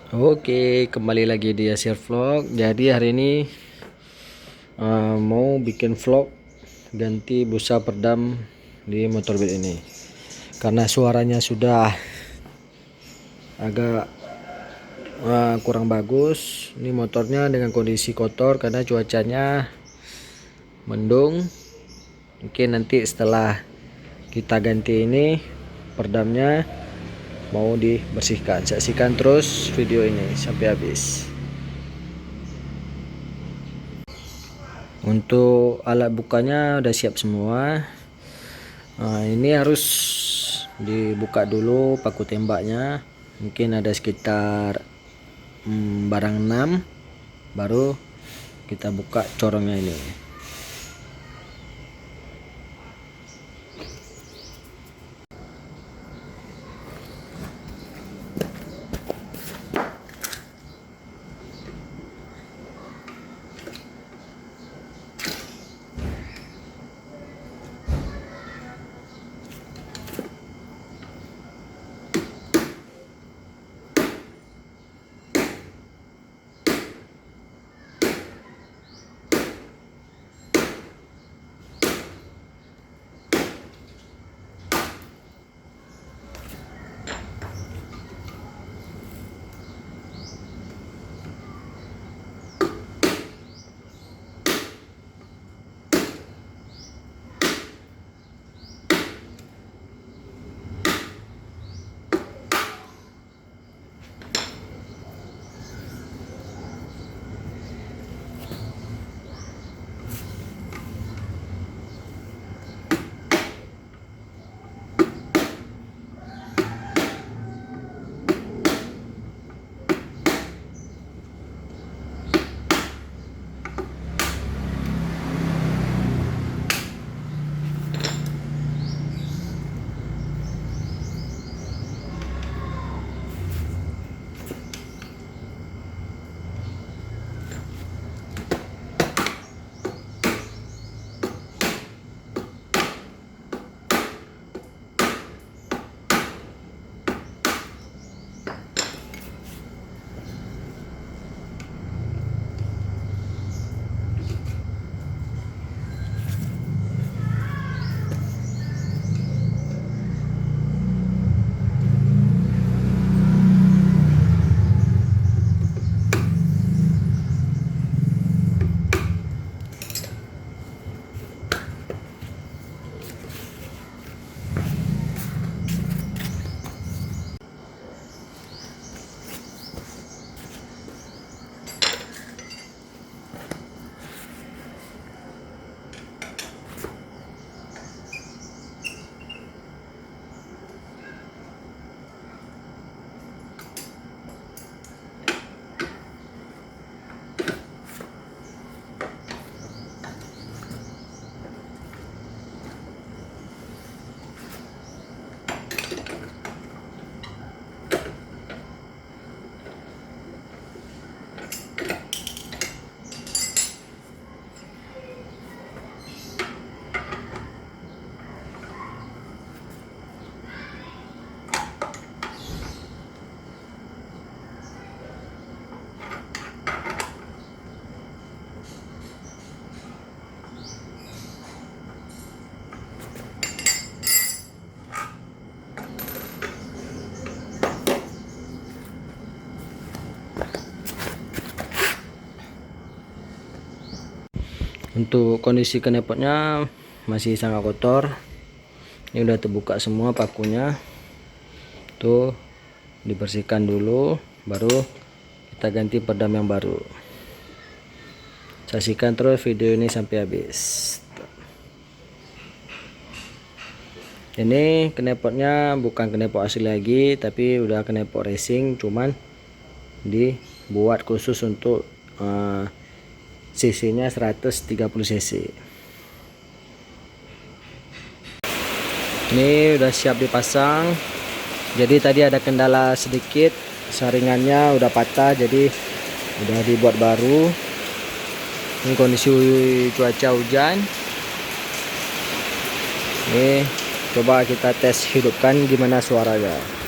Oke, kembali lagi di Asia Vlog. Jadi hari ini mau bikin vlog ganti busa peredam di motor beat ini. Karena suaranya sudah agak kurang bagus. Ini motornya dengan kondisi kotor karena cuacanya mendung. Mungkin nanti setelah kita ganti ini peredamnya mau dibersihkan. Saksikan terus video ini sampai habis. Untuk alat bukanya udah siap semua. Ini harus dibuka dulu paku tembaknya, mungkin ada sekitar barang 6, baru kita buka corongnya ini. Untuk kondisi knalpotnya masih sangat kotor. Ini udah terbuka semua pakunya. Tuh dibersihkan dulu, baru kita ganti peredam yang baru. Saksikan terus video ini sampai habis. Ini knalpotnya bukan knalpot asli lagi, tapi udah knalpot racing, cuman dibuat khusus untuk cc-nya 130 cc. Ini udah siap dipasang. Jadi tadi ada kendala sedikit, saringannya udah patah, jadi udah dibuat baru. Ini kondisi cuaca hujan. Ini coba kita tes hidupkan gimana suaranya.